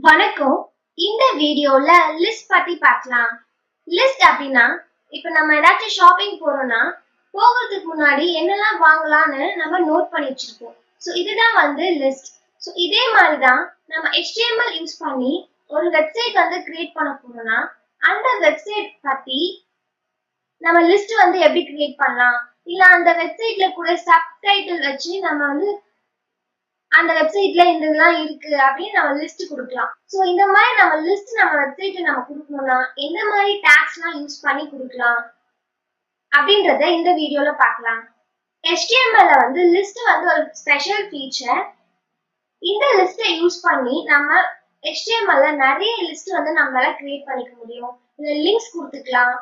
வணக்கம். இந்த வீடியோல லிஸ்ட் பத்தி பார்க்கலாம். லிஸ்ட் அப்படின்னா இப்ப நம்ம ஏதாச்சும் ஷாப்பிங் போறோம்னா போகிறதுக்கு முன்னாடி என்னெல்லாம் வாங்கலாம்னு நம்ம நோட் பண்ணி வச்சிருப்போம். ஸோ இதுதான் வந்து லிஸ்ட். ஸோ இதே மாதிரி தான் நம்ம HTML யூஸ் பண்ணி ஒரு வெப்சைட் வந்து கிரியேட் பண்ண போறோம்னா அந்த வெப்சைட் பத்தி நம்ம லிஸ்ட் வந்து எப்படி கிரியேட் பண்ணலாம், இல்ல அந்த வெப்சைட்ல கூட சப்டைட்டில் வச்சு நம்ம வந்து அந்த வெப்சைட்ல இந்த இதெல்லாம் இருக்கு அப்படின்னு நம்ம லிஸ்ட் கொடுக்கலாம். ஸோ இந்த மாதிரி நம்ம லிஸ்ட் நம்ம வெப்சைட்ல நம்ம கொடுக்கணும்னா எந்த மாதிரி டேக்ஸ்லாம் யூஸ் பண்ணி கொடுக்கலாம் அப்படின்றத இந்த வீடியோல பார்க்கலாம். HTML வந்து லிஸ்ட் வந்து ஒரு ஸ்பெஷல் ஃபீச்சர். இந்த லிஸ்ட்டை யூஸ் பண்ணி நம்ம HTML நிறைய லிஸ்ட் வந்து நம்மளால கிரியேட் பண்ணிக்க முடியும். இதுல லிங்க்ஸ் கொடுத்துக்கலாம்,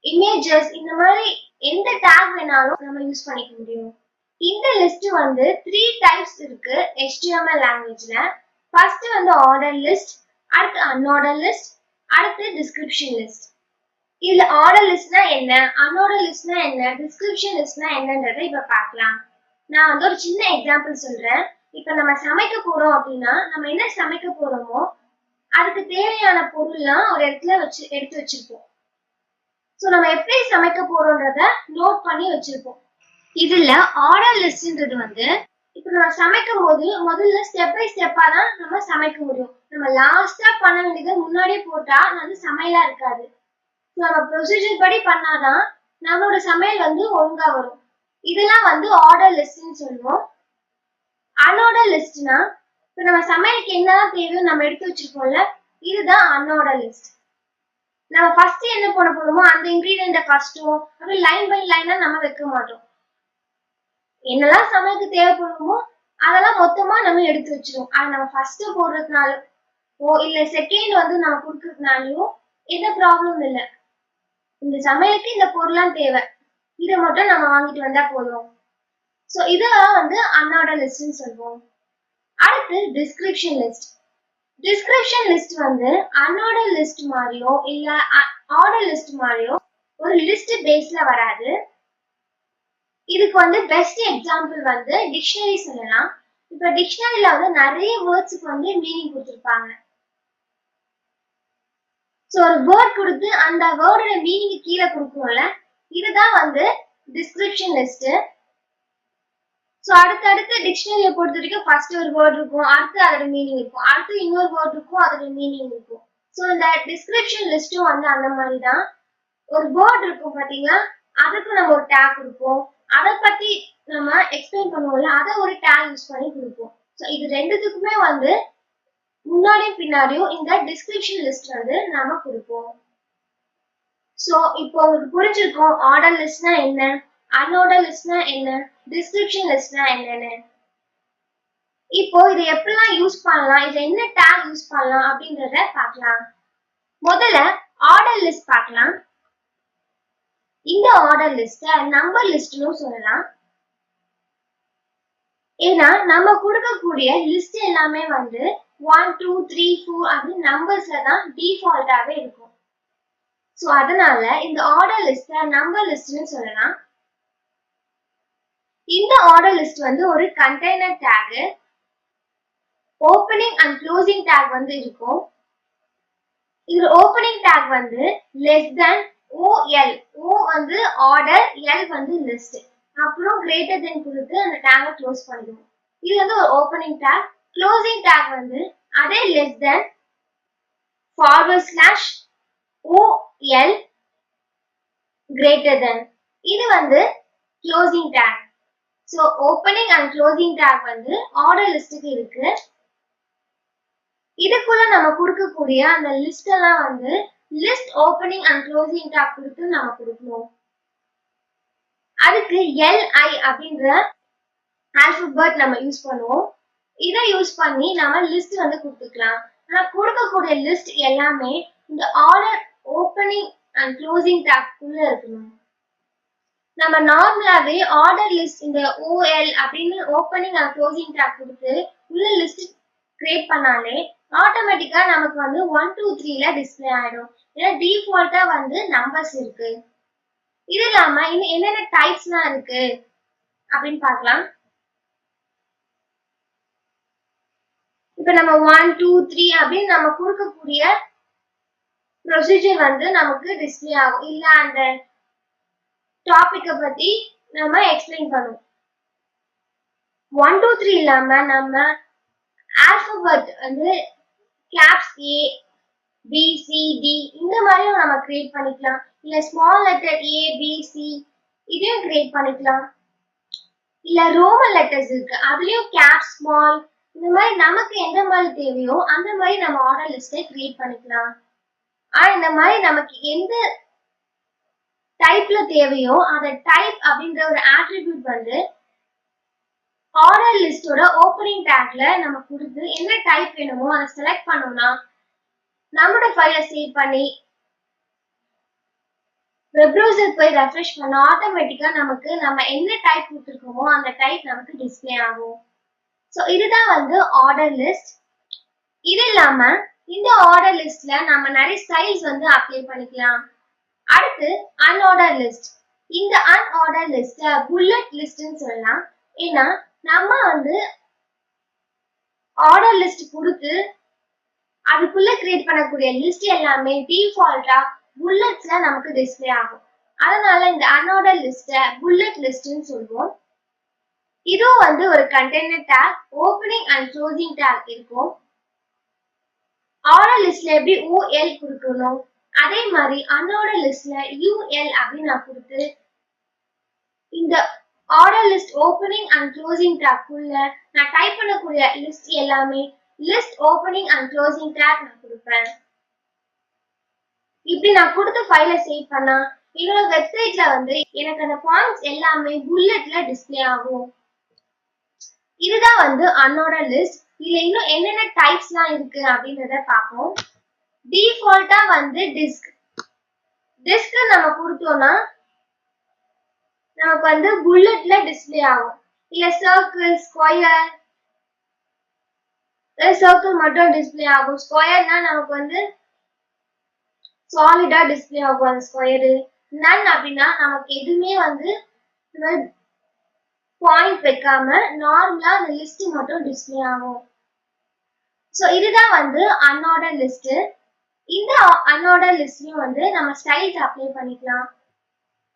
இமேஜஸ், இந்த மாதிரி எந்த டேக் வேணாலும் நம்ம யூஸ் பண்ணிக்க முடியும். இந்த லிஸ்ட் வந்து 3 டைப்ஸ் இருக்கு HTML லாங்குவேஜ்ல. ஃபர்ஸ்ட் வந்து ஆர்டர் லிஸ்ட், அடுத்து அன்ஆர்டர் லிஸ்ட், அடுத்து டிஸ்கிரிப்ஷன் லிஸ்ட். இதுல ஆர்டர் லிஸ்ட்னா என்ன, அன்ஆர்டர் லிஸ்ட்னா என்ன, டிஸ்கிரிப்ஷன் லிஸ்ட்னா என்னன்றதை இப்ப பார்க்கலாம். நான் வந்து ஒரு சின்ன எக்ஸாம்பிள் சொல்றேன். இப்ப நம்ம சமைக்க போறோம் அப்படின்னா நம்ம என்ன சமைக்க போறோமோ அதுக்கு தேவையான பொருள்லாம் ஒரு இடத்துல எடுத்து வச்சிருப்போம். ஸோ நம்ம எப்படி சமைக்க போறோம்ன்றத நோட் பண்ணி வச்சிருப்போம். இதுல ஆர்டர் லிஸ்ட்ன்றது வந்து இப்ப நம்ம சமைக்கும் போது முதல்ல ஸ்டெப் பை ஸ்டெப்பா தான் நம்ம சமைக்க முடியும். நம்ம லாஸ்டா பண்ண வேண்டியது முன்னாடியே போட்டா வந்து சமையலா இருக்காது. நம்ம ப்ரொசீஜர் படி பண்ணாதான் நம்மளோட சமையல் வந்து ஒழுங்கா வரும். இதெல்லாம் வந்து ஆர்டர் லிஸ்ட்னு சொல்லுவோம். அன்ஆர்டர் லிஸ்ட்னா இப்ப நம்ம சமையலுக்கு என்னதான் தேவையோ நம்ம எடுத்து வச்சிருக்கோம்ல, இதுதான் அன்ஆர்டர் லிஸ்ட். நம்ம ஃபர்ஸ்ட் என்ன பண்ண போறோமோ அந்த இன்கிரீடியன்ட் ஃபர்ஸ்டும் அப்படியே லைன் பை லைனா நம்ம வைக்க மாட்டோம். என்னெல்லாம் சமையலுக்கு தேவைப்படுமோ அதெல்லாம் மொத்தமா நம்ம எடுத்து வச்சிருவோம். அதை நம்ம ஃபர்ஸ்ட் போடுறதுனாலோ இல்ல செகண்ட் வந்து நம்ம கொடுக்கறதுனாலயும் எந்த ப்ராப்ளமும் இல்லை. இந்த சமையலுக்கு இந்த பொருள்லாம் தேவை, இதை மட்டும் நம்ம வாங்கிட்டு வந்தா போதும். ஸோ இதெல்லாம் வந்து அன்ஆர்டர் லிஸ்ட்னு சொல்லுவோம். அடுத்து டிஸ்கிரிப்ஷன் லிஸ்ட். டிஸ்கிரிப்ஷன் லிஸ்ட் வந்து அன்ஆர்டர் லிஸ்ட் மாதிரியோ இல்ல ஆர்டர் லிஸ்ட் மாதிரியோ ஒரு லிஸ்ட் பேஸ்ல வராது. இதுக்கு வந்து பெஸ்ட் எக்ஸாம்பிள் வந்து டிக்ஷனரி சொல்லலாம். இப்ப டிக்ஷனரியில வந்து நிறைய வேர்ட்ஸுக்கு வந்து மீனிங் கொடுத்துருப்பாங்க. ஸோ ஒரு வேர்ட் கொடுத்து அந்த வேர்டோட மீனிங் கீழே கொடுக்கணும்ல, இதுதான் வந்து டிஸ்கிரிப்ஷன் லிஸ்ட். ஸோ அடுத்தடுத்து டிக்ஷனரியை பொறுத்த வரைக்கும் ஃபர்ஸ்ட் ஒரு வேர்ட் இருக்கும், அடுத்து அதோட மீனிங் இருக்கும், அடுத்து இன்னொரு வேர்ட் இருக்கும், அதோட மீனிங் இருக்கும். ஸோ இந்த டிஸ்கிரிப்ஷன் லிஸ்ட்டும் வந்து அந்த மாதிரி தான். ஒரு வேர்ட் இருக்கும் பாத்தீங்களா, அதுக்கு நம்ம ஒரு டேக் கொடுப்போம், அதை பத்தி நம்ம எக்ஸ்பிளைன் பண்ணுவோம்ல, அதை ஒரு டேக் யூஸ் பண்ணி கொடுப்போம். ஸோ இது ரெண்டுத்துக்குமே வந்து முன்னாடியும் பின்னாடியும் இந்த டிஸ்கிரிப்ஷன் லிஸ்ட் வந்து நாம கொடுப்போம். ஸோ இப்போ உங்களுக்கு புரிஞ்சிருக்கும் ஆர்டர் லிஸ்ட்னா என்ன, அன்ஆர்டர் லிஸ்ட்னா என்ன, டிஸ்கிரிப்ஷன் லிஸ்ட்னா என்னன்னு. இப்போ இதை எப்படிலாம் யூஸ் பண்ணலாம், இதை என்ன டேக் யூஸ் பண்ணலாம் அப்படின்றத பார்க்கலாம். முதல்ல ஆர்டர் லிஸ்ட் பார்க்கலாம். இந்த ஆர்டர் லிஸ்ட நம்பர் லிஸ்ட்னு சொல்லலாம். ஏன்னா நம்ம கொடுக்கக்கூடிய லிஸ்ட் எல்லாமே வந்து 1 2 3 4 அப்படின்னு நம்பர்ஸ்ல தான் டிஃபால்ட்டாவே இருக்கும். ஸோ அதனால இந்த ஆர்டர் லிஸ்ட நம்பர் லிஸ்ட்னு சொல்லலாம். இந்த ஆர்டர் லிஸ்ட் வந்து ஒரு container take, opening and closing take வந்து இருக்கும். இது ஓப்பனிங் டேக் வந்து லெஸ் தென் OL, O வந்து ஆர்டர், L வந்து லிஸ்ட், அப்புறம் கிரேட்டர் தென் கொடுத்து அந்த டேக்கை க்ளோஸ் பண்ணிடுவோம். இது வந்து ஒரு ஓப்பனிங் டேக். க்ளோசிங் டேக் வந்து அதே less than /OL greater than, இது வந்து closing take. So opening and closing take வந்து ஆர்டர் லிஸ்ட்டுக்கு இருக்கு. இதுக்குள்ள நம்ம கொடுக்கக்கூடிய அந்த லிஸ்ட் எல்லாம் வந்து list opening and closing take கொடுத்து நம்ம கொடுக்கணும். அதுக்கு LI அப்படின்ற ஆல்பபெட் நம்ம யூஸ் பண்ணுவோம். இதை யூஸ் பண்ணி நம்ம லிஸ்ட் வந்து கொடுத்துக்கலாம். ஆனா கொடுக்கக்கூடிய லிஸ்ட் எல்லாமே இந்த order opening and closing tag குள்ள இருக்கணும். நம்ம நார்மலாவே ஆர்டர் லிஸ்ட் இந்த OL அப்படின்னு ஓப்பனிங் அண்ட் க்ளோசிங் டேக் கொடுத்து உள்ள லிஸ்ட் கிரியேட் பண்ணாலே ஆட்டோமேட்டிக்கா நமக்கு வந்து 1 2 3ல டிஸ்பிளே ஆயிடும். ஏன்னா டிஃபால்ட்டா வந்து நம்பர்ஸ் இருக்கு. இது இல்லாம இன்னும் என்னென்ன டைப்ஸ்லாம் இருக்கு அப்படின்னு பார்க்கலாம். இப்ப நம்ம 1 2 3 அப்படின்னு நம்ம கொடுக்கக்கூடிய ப்ரொசீஜர் வந்து நமக்கு டிஸ்ப்ளே ஆகும். இல்ல அந்த டாபிக்க பத்தி நம்ம எக்ஸ்பிளைன் பண்ணுவோம். 1 2 3 இல்லாம நம்ம ஆல்பபெட் வந்து caps A B C D இந்த மாதிரியும் நம்ம கிரியேட் பண்ணிக்கலாம். இல்ல small letter A B C இதையும் கிரியேட் பண்ணிக்கலாம். இல்ல ரோமன் லெட்டர்ஸ் இருக்கு, அதுலயும் கேப் ஸ்மால் இந்த மாதிரி நமக்கு எந்த மாதிரி தேவையோ அந்த மாதிரி நம்ம ஆர்டர் லிஸ்டை கிரியேட் பண்ணிக்கலாம். இந்த மாதிரி நமக்கு எந்த டைப்ல தேவையோ அந்த டைப் அப்படின்ற ஒரு ஆட்ரிபியூட் வந்து ஆர்டர் லிஸ்டோட ஓப்பனிங் டேக்ல நம்ம கொடுத்து என்ன டைப் வேணுமோ அதை செலக்ட் பண்ணோம்னா நம்மளோட ஃபைலை சேவ் பண்ணி வெப் ப்ரௌசர் போய் ரெஃப்ரெஷ் பண்ண ஆட்டோமேட்டிக்கா நமக்கு நம்ம என்ன டைப் கொடுத்துருக்கோமோ அந்த டைப் நமக்கு டிஸ்ப்ளே ஆகும். ஸோ இதுதான் வந்து ஆர்டர் லிஸ்ட். இது இல்லாம இந்த ஆர்டர் லிஸ்ட்ல நம்ம நிறைய ஸ்டைல்ஸ் வந்து அப்ளை பண்ணிக்கலாம். அடுத்து அன்ஆர்டர் லிஸ்ட். இந்த அன்ஆர்டர் லிஸ்ட புல்லட் லிஸ்ட்னு சொல்லலாம். ஏன்னா நம்ம வந்து ஆர்டர் லிஸ்ட் கொடுத்து அதுக்குள்ள கிரியேட் பண்ணக்கூடிய லிஸ்ட் எல்லாமே டிஃபால்ட்டா புல்லட்ஸ்ல நமக்கு டிஸ்ப்ளே ஆகும். அதனால இந்த அன்ஆர்டர் லிஸ்ட புல்லட் லிஸ்ட்னு சொல்லுவோம். இதுவும் வந்து ஒரு container take, opening and closing take இருக்கும். ஆர்டர் லிஸ்ட்ல எப்படி OL கொடுக்கணும் அதே மாதிரி அன்ஆர்டர் லிஸ்ட்ல UL அப்படின்னு நான் கொடுத்து இந்த order list opening and closing tag உள்ள நான் டைப் பண்ணக்கூடிய லிஸ்ட் எல்லாமே list opening and closing take நான் கொடுப்பேன். இப்படி நான் கொடுத்த ஃபைலை சேவ் பண்ணா என்னோட வெப்சைட்ல வந்து எனக்கு அந்த பாயிண்ட்ஸ் எல்லாமே புல்லட்ல டிஸ்ப்ளே ஆகும். இதுதான் வந்து அன்ஆர்டர் லிஸ்ட். இதுல இன்னும் என்னென்ன டைப்ஸ்லாம் இருக்கு அப்படின்றத பார்ப்போம். டிஃபால்ட்டா வந்து டிஸ்க் நம்ம கொடுத்தோம்னா நமக்கு வந்து புல்லட்ல டிஸ்ப்ளே ஆகும். இல்ல சர்க்கிள் ஸ்கொயர், சர்க்கிள் மட்டும் டிஸ்ப்ளே ஆகும். ஸ்கொயர்னா நமக்கு வந்து சாலிடா டிஸ்ப்ளே ஆகும் அந்த ஸ்கொயரு. நன் அப்படின்னா நமக்கு எதுவுமே வந்து பாயிண்ட் வைக்காம நார்மலா அந்த லிஸ்ட் மட்டும் டிஸ்ப்ளே ஆகும். ஸோ இதுதான் வந்து அன்ஆர்டர் லிஸ்ட். இந்த அன்ஆர்டர் லிஸ்ட்லயும் வந்து நம்ம ஸ்டைல்ஸ் அப்ளை பண்ணிக்கலாம்.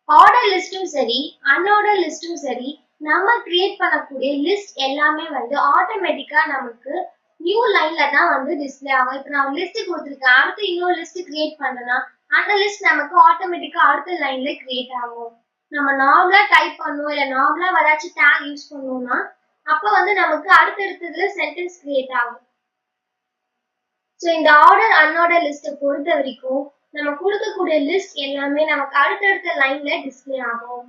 ஆர்டர் லிஸ்டும் சரி அன்ஆர்டர் லிஸ்டும் சரி நம்ம கிரியேட் பண்ணக்கூடிய லிஸ்ட் எல்லாமே வந்து ஆட்டோமேட்டிக்கா நமக்கு நியூ லைன்ல தான் வந்து டிஸ்ப்ளே ஆகும். இப்போ நான் லிஸ்ட் கொடுத்துருக்கேன், அடுத்து இன்னொரு லிஸ்ட் கிரியேட் பண்ணனா அந்த லிஸ்ட் நமக்கு ஆட்டோமேட்டிக்கா அடுத்த லைன்ல கிரியேட் ஆகும். நம்ம நார்மலா டைப் பண்ணோம் இல்ல நார்மலா ஏதாச்சும் டேக் யூஸ் பண்ணோம்னா அப்ப வந்து நமக்கு அடுத்தடுத்ததுல சென்டென்ஸ் கிரியேட் ஆகும். ஸோ இந்த ஆர்டர் அன்ஆர்டர் லிஸ்ட்டை பொறுத்த வரைக்கும் நம்ம கொடுக்கக்கூடிய லிஸ்ட் எல்லாமே நமக்கு அடுத்தடுத்த லைன்ல டிஸ்ப்ளே ஆகும்.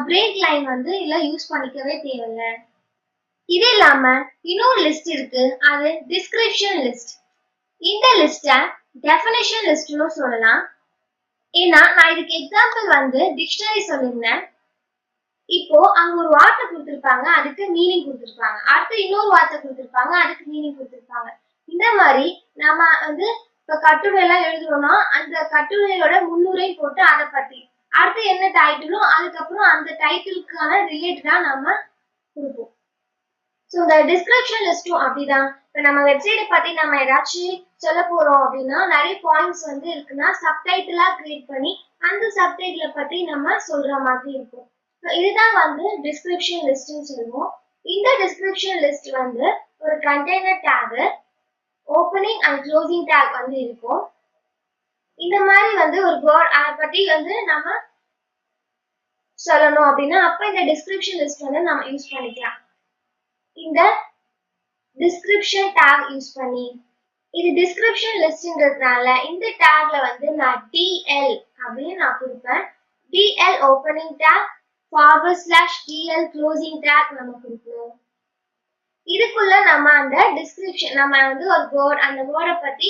பிரேக் லைன் வந்து இல்ல யூஸ் பண்ணிக்கவே தேவையில்லை. இது இல்லாம இன்னொரு லிஸ்ட் இருக்கு, அது டிஸ்கிரிப்ஷன் லிஸ்ட். இந்த லிஸ்ட டெஃபினிஷன் லிஸ்ட்னு சொல்லலாம். ஏன்னா நான் இதுக்கு எக்ஸாம்பிள் வந்து டிக்ஷனரி சொல்லியிருந்தேன். இப்போ அங்க ஒரு வார்த்தை கொடுத்திருப்பாங்க, அதுக்கு மீனிங் கொடுத்திருப்பாங்க. அடுத்து இன்னொரு வார்த்தை கொடுத்திருப்பாங்க, அதுக்கு மீனிங் கொடுத்திருப்பாங்க. இந்த மாதிரி நம்ம வந்து இப்ப கட்டுரை எல்லாம் எழுதுறோம்னா அந்த கட்டுரையோட முன்னுரை போட்டு அதை பத்தி அடுத்து என்ன டைட்டிலும் அதுக்கப்புறம் அந்த டைட்டிலுக்கான ரிலேட்டடா நம்ம கொடுப்போம். ஸோ இந்த டிஸ்கிரிப்ஷன் லிஸ்டும் அப்படிதான். இப்போ நம்ம வெப்சைட்டை பத்தி நம்ம ஏதாச்சும் சொல்ல போறோம் அப்படின்னா நிறைய பாயிண்ட்ஸ் வந்து இருக்குன்னா சப்டைட்டிலா கிரியேட் பண்ணி அந்த சப்டைட்டில பத்தி நம்ம சொல்ற மாதிரி இருக்கும். ஸோ இதுதான் வந்து டிஸ்கிரிப்ஷன் லிஸ்ட்னு சொல்லுவோம். இந்த டிஸ்கிரிப்ஷன் லிஸ்ட் வந்து ஒரு container take, opening and closing take வந்து இருக்கும். இந்த மாதிரி வந்து ஒரு வேர்ட் அதை பத்தி வந்து நம்ம சொல்லணும் அப்படின்னா அப்ப இந்த டிஸ்கிரிப்ஷன் லிஸ்ட் வந்து நம்ம யூஸ் பண்ணிக்கலாம். இந்த டிஸ்கிரிப்ஷன் டேக் யூஸ் பண்ணி இது டிஸ்கிரிப்ஷன் லிஸ்ட்ன்றதுனால இந்த டேக்ல வந்து நான் DL அப்படின்னு நான் கொடுப்பேன். DL opening take /DL closing take நம்ம கொடுக்கணும். இதுக்குள்ள நம்ம அந்த டிஸ்கிரிப்ஷன் நம்ம வந்து ஒரு வேர்ட் அந்த வேர்டை பத்தி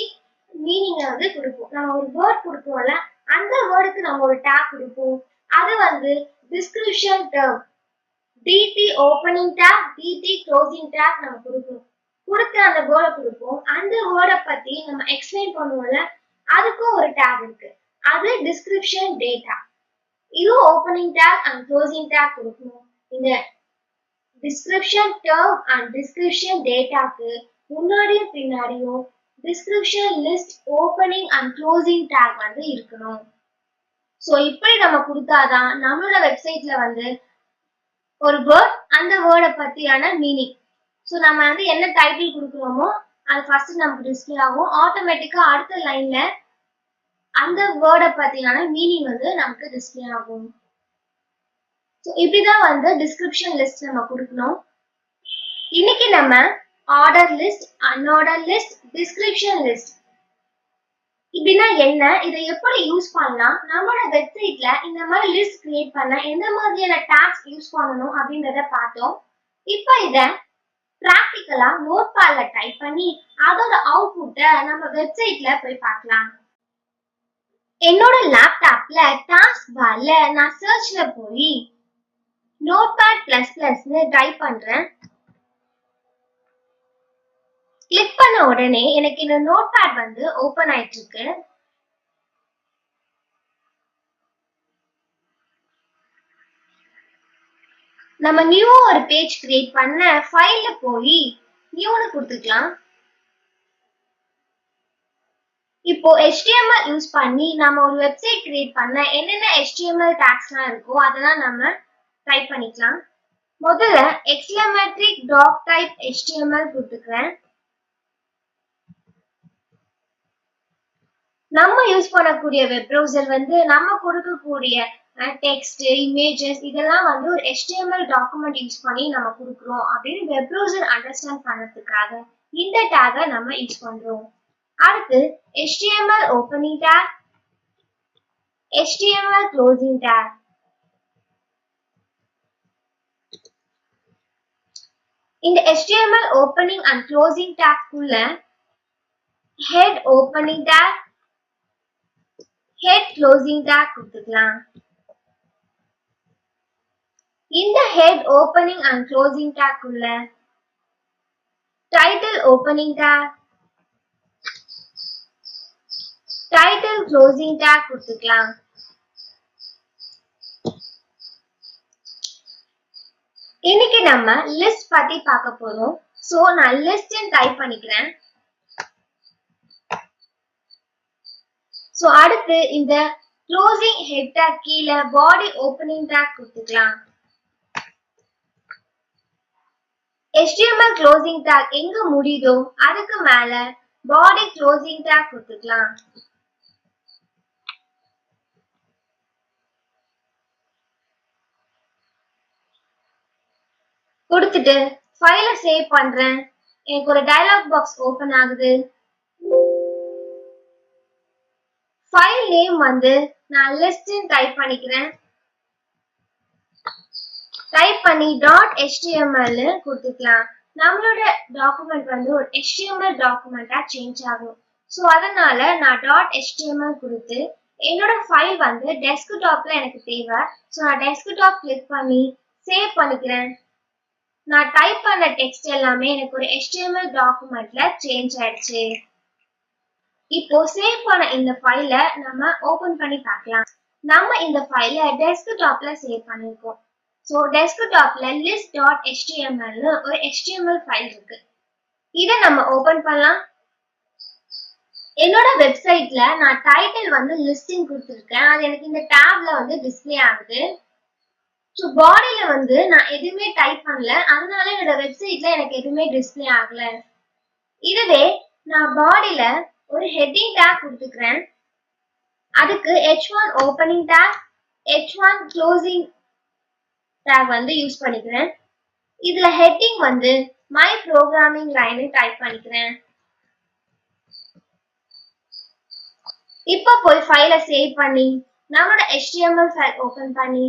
மீனிங் வந்து கொடுப்போம். நம்ம ஒரு வேர்ட் கொடுப்போம்ல அந்த வேர்டுக்கு நம்ம ஒரு டேக் கொடுப்போம். அது வந்து description term DT opening take DT closing take நம்ம கொடுப்போம். கொடுத்து அந்த வேர்டை கொடுப்போம். அந்த வேர்டை பத்தி நம்ம எக்ஸ்பிளைன் பண்ணுவோம்ல அதுக்கும் ஒரு டேக் இருக்கு, அது டிஸ்கிரிப்ஷன் டேட்டா. இது opening take and closing take கொடுக்கணும். இந்த டிஸ்கிரிப்ஷன் டேர்ம் அண்ட் டிஸ்கிரிப்ஷன் டேட்டாக்கு முன்னாடியும் பின்னாடியும் description list opening and closing take வந்து இருக்கணும். ஸோ இப்படி நம்ம கொடுத்தாதான் நம்மளோட வெப்சைட்ல வந்து ஒரு வேர்ட் அந்த வேர்டை பத்தியான மீனிங். ஸோ நம்ம வந்து என்ன டைட்டில் கொடுக்குறோமோ அது ஃபர்ஸ்ட் நமக்கு டிஸ்பிளே ஆகும். ஆட்டோமேட்டிக்கா அடுத்த லைன்ல அந்த வேர்டை பத்தியான மீனிங் வந்து நமக்கு டிஸ்பிளே ஆகும். ஸோ இப்படிதான் வந்து டிஸ்கிரிப்ஷன் லிஸ்ட் நம்ம கொடுக்கணும். இன்னைக்கு நம்ம order list, unorder list, description list இப்படின்னா என்ன, இதை எப்படி யூஸ் பண்ணலாம், நம்மளோட வெப்சைட்ல இந்த மாதிரி லிஸ்ட் கிரியேட் பண்ண எந்த மாதிரியான டேக்ஸ் யூஸ் பண்ணணும் அப்படின்றத பார்த்தோம். இப்போ இத பிராக்டிக்கலா நோட்பேட்ல டைப் பண்ணி அதோட அவுட்புட்டை நம்ம வெப்சைட்ல போய் பார்க்கலாம். என்னோட லேப்டாப்ல டாஸ்க் பார்ல நான் சர்ச்ல போய் நோட்பேட்++ன்னு டைப் பண்றேன். கிளிக் பண்ண உடனே எனக்கு இந்த நோட்பேட் வந்து ஓபன் ஆயிட்டு இருக்கு. நம்ம நியூ ஒரு பேஜ் கிரியேட் பண்ண ஃபைல்ல போய் நியூன்னு கொடுத்துக்கலாம். இப்போ HTML யூஸ் பண்ணி நம்ம ஒரு வெப்சைட் கிரியேட் பண்ண என்னென்ன HTML டேக்ஸ்லாம் இருக்கோ அதெல்லாம் நம்ம டைப் பண்ணிக்கலாம். முதல்ல exclamatic doc type HTML கொடுத்துக்கிறேன். நம்ம யூஸ் பண்ணக்கூடிய வெப் ப்ரௌசர் வந்து நம்ம கொடுக்கக்கூடிய டெக்ஸ்ட், இமேஜஸ் இதெல்லாம் வந்து ஒரு HTML டாக்குமெண்ட் யூஸ் பண்ணி நம்ம கொடுக்குறோம் அப்படின்னு வெப் ப்ரௌசர் அண்டர்ஸ்டாண்ட் பண்ணதுக்காக இந்த டேகை நம்ம யூஸ் பண்றோம். அடுத்து HTML opening tag, HTML closing tag. இந்த HTML opening and closing tag குள்ள head opening tag, head closing tag கொடுத்துக்கலாம். இந்த head opening and closing tag உள்ள title opening tag, title closing tag கொடுத்துக்கலாம். இன்னைக்கு நம்ம லிஸ்ட் பத்தி பார்க்க போறோம். சோ நான் லிஸ்ட் டைப் பண்ணிக்கிறேன். சோ அடுத்து இந்த க்ளோசிங் ஹெட் டேக் கீழ பாடி ஓப்பனிங் டேக் கொடுத்துக்கலாம். HTML க்ளோசிங் டேக் எங்க முடியுதோ அதுக்கு மேல பாடி க்ளோசிங் டேக் கொடுத்துக்கலாம். கொடுத்துட்டு ஃபைலை சேவ் பண்றேன். எனக்கு ஒரு டயலாக் பாக்ஸ் ஓபன் ஆகுது. ஃபைல் நேம் வந்து நான் லிஸ்ட் டைப் பண்ணிக்கிறேன். டைப் பண்ணி .html கொடுத்துக்கலாம். நம்மளோட டாக்குமெண்ட் வந்து ஒரு HTML டாக்குமெண்டா சேஞ்ச் ஆகும். ஸோ அதனால நான் .html கொடுத்து என்னோட ஃபைல் வந்து டெஸ்க்டாப்ல எனக்கு தேவை. ஸோ நான் டெஸ்க்டாப் கிளிக் பண்ணி சேவ் பண்ணிக்கிறேன். நான் டைப் பண்ண டெக்ஸ்ட் எல்லாமே எனக்கு ஒரு HTML டாக்குமெண்ட்ல சேஞ்ச் ஆயிடுச்சு. இப்போ சேவ் பண்ண இந்த ஃபைலை நம்ம ஓபன் பண்ணி பார்க்கலாம். நம்ம இந்த ஃபைலை டெஸ்க்டாப்ல சேவ் பண்ணிருக்கோம். ஸோ டெஸ்க்டாப்ல list.html ஒரு HTML ஃபைல் இருக்கு. இதை நம்ம ஓபன் பண்ணலாம். என்னோட வெப்சைட்ல நான் டைட்டில் வந்து லிஸ்டிங் கொடுத்துருக்கேன். அது எனக்கு இந்த டேப்ல வந்து டிஸ்பிளே ஆகுது. ஸோ பாடியில வந்து நான் எதுவுமே டைப் பண்ணல, அதனால என்னோட வெப்சைட்ல எனக்கு எதுவுமே டிஸ்பிளே ஆகல. இதுவே நான் பாடியில ஒரு ஹெட்டிங் டேக் கொடுத்துக்கிறேன். அதுக்கு h1 opening take, h1 closing take வந்து யூஸ் பண்ணிக்கிறேன். இதுல ஹெட்டிங் வந்து மை ப்ரோக்ராமிங் லைன் டைப் பண்ணிக்கிறேன். இப்போ போய் ஃபைலை சேவ் பண்ணி நம்மளோட HTML ஃபைல் ஓபன் பண்ணி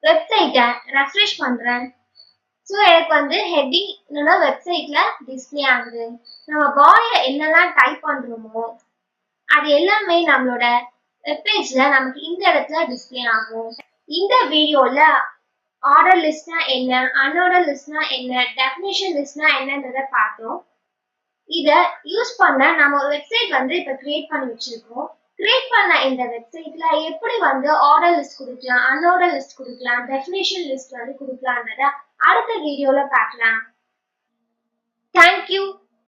வெப்சைட்டை ரெஃப்ரெஷ் பண்றேன். ஸோ எனக்கு வந்து ஹெட்டிங் என்னோட வெப்சைட்ல டிஸ்பிளே ஆகுது. நம்ம பாடியில என்னெல்லாம் டைப் பண்றோமோ அது எல்லாமே நம்மளோட வெப்பேஜ்ல நமக்கு இந்த இடத்துல டிஸ்பிளே ஆகும். இந்த வீடியோல ஆர்டர் லிஸ்ட்னா என்ன, அன்ஆர்டர் லிஸ்ட்னா என்ன, டெஃபினிஷன் லிஸ்ட்னா என்னன்றத பார்த்தோம். இத யூஸ் பண்ண நம்ம ஒரு வெப்சைட் வந்து இப்ப கிரியேட் பண்ணி வச்சிருக்கோம். கிரியேட் பண்ண இந்த வெப்சைட்ல எப்படி வந்து ஆர்டர் லிஸ்ட் கொடுக்கலாம், அன்ஆர்டர் லிஸ்ட் கொடுக்கலாம், டெஃபினிஷன் லிஸ்ட் வந்து கொடுக்கலாம்ன்றத அடுத்த வீடியோல பார்க்கலாம். Thank you.